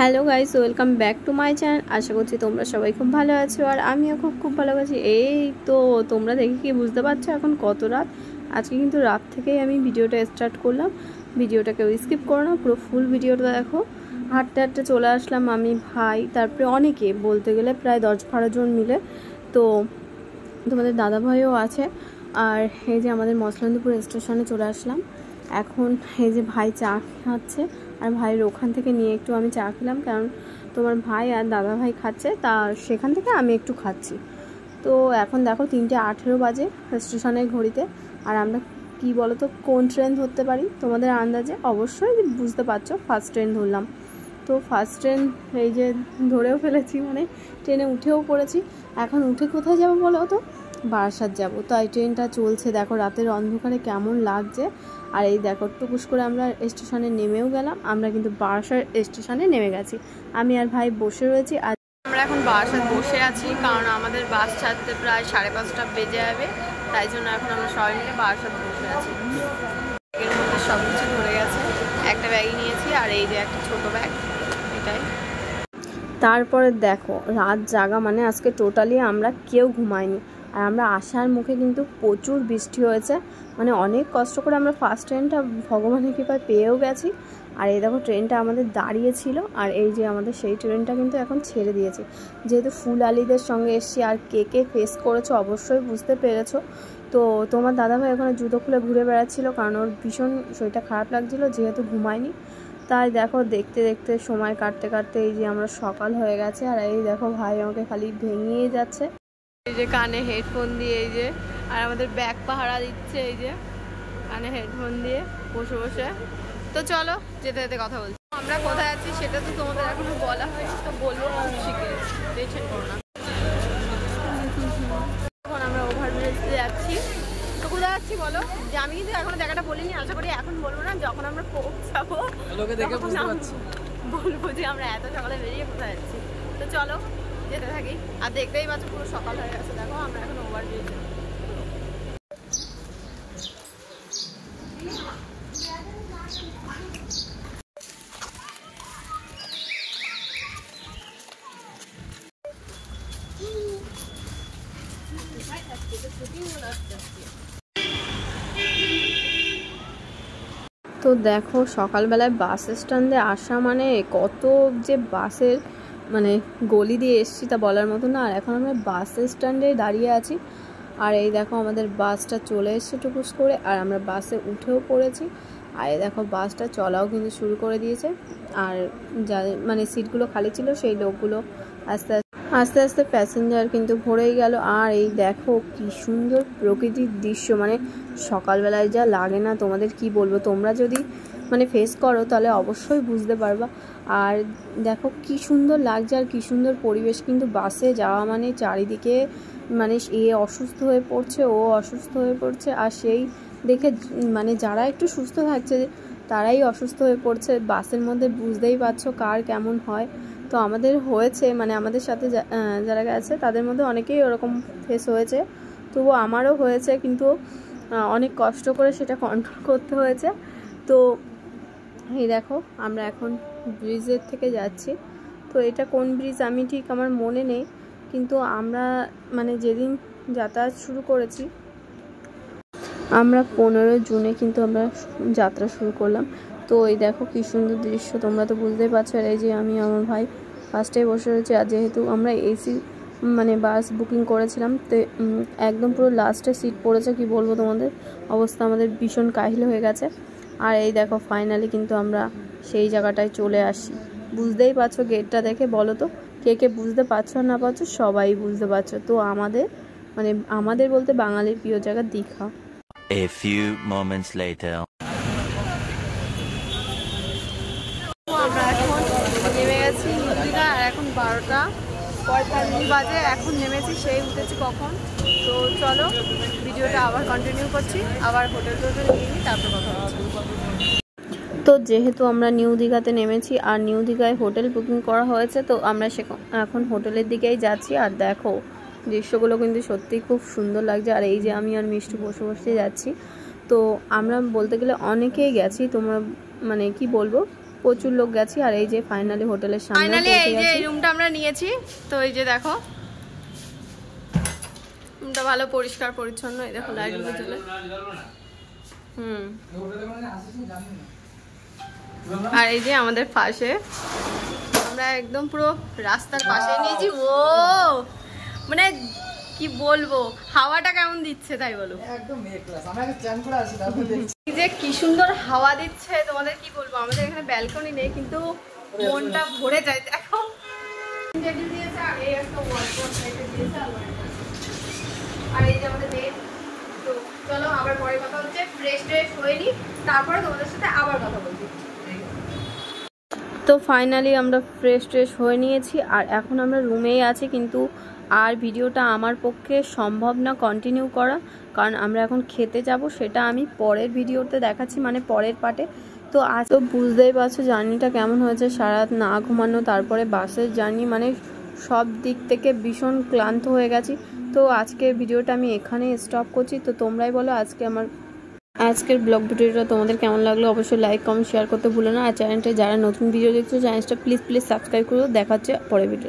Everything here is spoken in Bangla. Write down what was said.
Hello guys, welcome back to my channel. আশা করছি তোমরা সবাই খুব ভালো আছো আর আমিও খুব ভালো আছি। এই তো তোমরা দেখে কি বুঝতে পারছো এখন কত রাত। আজকে কিন্তু রাত থেকেই আমি ভিডিওটা স্টার্ট করলাম। ভিডিওটাকে স্কিপ করো না, পুরো ফুল ভিডিওটা দেখো। হাঁটতে হাঁটতে চলে আসলাম আমি, ভাই, তারপরে অনেকে, বলতে গেলে প্রায় 10-12 জন মিলে। তো তোমাদের দাদা ভাইও আছে। আর এই যে আমাদের মসলন্দপুর স্টেশনে চলে আসলাম। এখন এই যে ভাই চা খাচ্ছে আর ভাইয়ের ওখান থেকে নিয়ে একটু আমি চা খেলাম, কারণ তোমার ভাই আর দাদা ভাই খাচ্ছে, তা সেখান থেকে আমি একটু খাচ্ছি। তো এখন দেখো 3:18 বাজে স্টেশনের ঘড়িতে। আর আমরা কি বলো তো কোন ট্রেন ধরতে পারি তোমাদের আন্দাজে? অবশ্যই বুঝতে পারছো, ফার্স্ট ট্রেন ধরলাম। তো ফার্স্ট ট্রেন এই যে ধরেও ফেলেছি, মানে ট্রেনে উঠেও পড়েছি। এখন উঠে কোথায় যাব বলো তো? বারাসাত যাব। তাই ট্রেনটা চলছে, দেখো রাতের অন্ধকারে কেমন লাগছে। আর এই দেখো টুকুস করে আমরা স্টেশনে নেমেও গেলাম। আমরা কিন্তু বারাসাত স্টেশনে নেমে গেছি, আমি আর ভাই বসে রয়েছি। আর আমরা এখন বারাসাত বসে আছি, কারণ আমাদের বাস ছাড়তে প্রায় 5:30 বেজে যাবে। তাই জন্য এখন আমরা সবাই মিলে বারাসাত বসে আছি। এর মধ্যে সব কিছু ধরে গেছে, একটা ব্যাগই নিয়েছি আর এই যে একটা ছোট ব্যাগ, এটাই। তারপরে দেখো রাত জাগা মানে আজকে টোটালি আমরা কেউ ঘুমাইনি। আর আমরা আসার মুখে কিন্তু প্রচুর বৃষ্টি হয়েছে, মানে অনেক কষ্ট করে আমরা ফার্স্ট ট্রেনটা ভগবানের কৃপায় পেয়েও গেছি। আর এই দেখো ট্রেনটা আমাদের দাঁড়িয়েছিল, আর এই যে আমাদের সেই ট্রেনটা কিন্তু এখন ছেড়ে দিয়েছে। যেহেতু ফুল আলিদের সঙ্গে এসছি, আর কে কে ফেস করেছো অবশ্যই বুঝতে পেরেছো। তো তোমার দাদাভাই ওখানে জুতো খুলে ঘুরে বেড়াচ্ছিল, কারণ ওর ভীষণ শরীরটা খারাপ লাগছিলো, যেহেতু ঘুমায়নি। তাই দেখো দেখতে দেখতে সময় কাটতে কাটতে এই যে আমরা সকাল হয়ে গেছে। আর এই দেখো ভাই আমাকে খালি ভেঙিয়ে যাচ্ছে, এই যে কানে হেডফোন দিয়ে, এই যে আর আমাদের ব্যাগ পাহারা দিচ্ছে, এই যে কানে হেডফোন দিয়ে বসে বসে। তো চলো যেতে যেতে কথা বলছি। আমরা কোথায় আছি সেটা তো তোমাদের এখনো বলা হয়নি, তো বলবো খুব শিখে, টেনশন করো না। এখন আমরা ওভারব্রিজ দিয়ে যাচ্ছি। তো কোথায় যাচ্ছি বলো? যে আমি কিন্তু এখনো জায়গাটা বলিনি, আশা করি এখন বলবো না, যখন আমরা পৌঁছাবো বলবো যে আমরা এত সকালে বেরিয়ে কোথায় যাচ্ছি। তো চলো যেতে থাকি। আর দেখতেই পাচ্ছ পুরো সকাল হয়ে গেছে, দেখো আমরা এখন ওভারব্রিজে। তো দেখো সকালবেলায় বাস স্ট্যান্ডে আসা মানে কত যে বাসের মানে গলি দিয়ে এসছি তা বলার মতো না। আর এখন আমরা বাস স্ট্যান্ডে দাঁড়িয়ে আছি। আর এই দেখো আমাদের বাসটা চলে এসছে টুকুস করে, আর আমরা বাসে উঠেও পড়েছি। আর এই দেখো বাসটা চলাও কিন্তু শুরু করে দিয়েছে। আর যা মানে সিটগুলো খালি ছিল সেই লোকগুলো আস্তে আস্তে আস্তে প্যাসেঞ্জার কিন্তু ভরেই গেল। আর এই দেখো কি সুন্দর প্রকৃতির দৃশ্য, মানে সকালবেলায় যা লাগে না তোমাদের কি বলবো। তোমরা যদি মানে ফেস করো তাহলে অবশ্যই বুঝতে পারবা। আর দেখো কি সুন্দর লাগছে আর কি সুন্দর পরিবেশ। কিন্তু বাসে যাওয়া মানে চারিদিকে মানে এ অসুস্থ হয়ে পড়ছে, ও অসুস্থ হয়ে পড়ছে, আর সেই দেখে মানে যারা একটু সুস্থ থাকছে তারাই অসুস্থ হয়ে পড়ছে বাসের মধ্যে। বুঝতেই পারছো কার কেমন হয়। তো আমাদের হয়েছে, মানে আমাদের সাথে যারা গেছে তাদের মধ্যে অনেকেই ওরকম ফেস হয়েছে, তবু আমারও হয়েছে, কিন্তু অনেক কষ্ট করে সেটা কন্ট্রোল করতে হয়েছে। তো এই দেখো আমরা এখন ব্রিজের থেকে যাচ্ছি। তো এটা কোন ব্রিজ আমি ঠিক আমার মনে নেই, কিন্তু আমরা মানে যেদিন যাতায়াত শুরু করেছি আমরা 15 জুনে কিন্তু আমরা যাত্রা শুরু করলাম। তো এই দেখো কি সুন্দর দৃশ্য, তোমরা তো বুঝতেই পারছো। আর এই যে আমি আমার ভাই ফার্স্টে বসে রয়েছে। আর যেহেতু আমরা এসি মানে বাস বুকিং করেছিলাম, তো একদম পুরো লাস্টে সিট পড়েছে, কি বলবো তোমাদের অবস্থা আমাদের ভীষণ কাহিল হয়ে গেছে। আর এই দেখো ফাইনালি কিন্তু আমরা সেই জায়গাটায় চলে আসি। বুঝতেই পারছো গেটটা দেখে, বলো তো কে কে বুঝতে পারছো না পারছো? সবাই বুঝতে পারছো। তো আমাদের বলতে বাঙালির প্রিয় জায়গা Digha. A few moments later. আমরা এখন নেমে গেছি দীঘা, আর এখন 12:45 বাজে। এখন নেমেছি, সেই উঠেছি কখন। তো চলো ভিডিওটা আবার কন্টিনিউ করছি, আবার হোটেল নিয়ে নিই, তারপর কথা বলছি। তো যেহেতু আমরা নিউ দীঘাতে নেমেছি আর নিউ দীঘায় হোটেল বুকিং করা হয়েছে, তো আমরা এখন হোটেলের দিকেই যাচ্ছি। আর দেখো দৃশ্যগুলো কিন্তু সত্যিই খুব সুন্দর লাগছে। আর এই যে আমি আর মিষ্টি বসে বসে যাচ্ছি। তো আমরা বলতে গেলে অনেকেই গেছি, তোমরা মানে কি বলবো, প্রচুর লোক গেছি। আর এই যে ফাইনালি হোটেলের সামনে ফাইনালি এই যে এই রুমটা আমরা নিয়েছি। তো এই যে দেখো রুমটা ভালো পরিষ্কার পরিচ্ছন্ন। এই দেখো লাইটগুলো জ্বলে। আর এই যে আমাদের পাশে আমরা একদম পুরো রাস্তার পাশে নিয়েছি। ও মানে কি বলবো, হাওয়াটা কেমন দিচ্ছে তাই বলো, একদম এ ক্লাস। আমরা আগে চান করে আসি, তারপর দেখছি যে কি সুন্দর হাওয়া দিচ্ছে। তোমাদের কি বলবো, আমাদের এখানে ব্যালকনি নেই কিন্তু মনটা ভরে যায়। দেখো টেবিল দিয়েছে আর এই একটা ওয়ালপেপার সাইডে দিয়েছে আর এই যে আমাদের বেড। তো চলো আবার পরে কথা হচ্ছে, ফ্রেশ ট্রেশ হয়ে নি, তারপরে তোমাদের সাথে আবার কথা বলছি। তো ফাইনালি আমরা ফ্রেশ ট্রেশ হয়ে নিয়েছি আর এখন আমরা রুমেই আছি, কিন্তু আর ভিডিওটা আমার পক্ষে সম্ভব না কন্টিনিউ করা, কারণ আমরা এখন খেতে যাব। সেটা আমি পরের ভিডিওতে দেখাচ্ছি, মানে পরের পার্টে। তো আজ তো বুঝতেই পারছো জার্নিটা কেমন হয়েছে, সারা রাত না ঘুমানো, তারপরে বাসের জার্নি, মানে সব দিক থেকে ভীষণ ক্লান্ত হয়ে গেছি। তো আজকের ভিডিওটা আমি এখানেই স্টপ করছি। তো তোমরাই বলো আজকের ব্লগ ভিডিওটা তোমাদের কেমন লাগলো, অবশ্যই লাইক কমেন্ট শেয়ার করতে ভুলো না। আর চ্যানেলটা যারা নতুন ভিডিও দেখছো চ্যানেলটা প্লিজ সাবস্ক্রাইব করো। দেখা হচ্ছে পরের ভিডিও।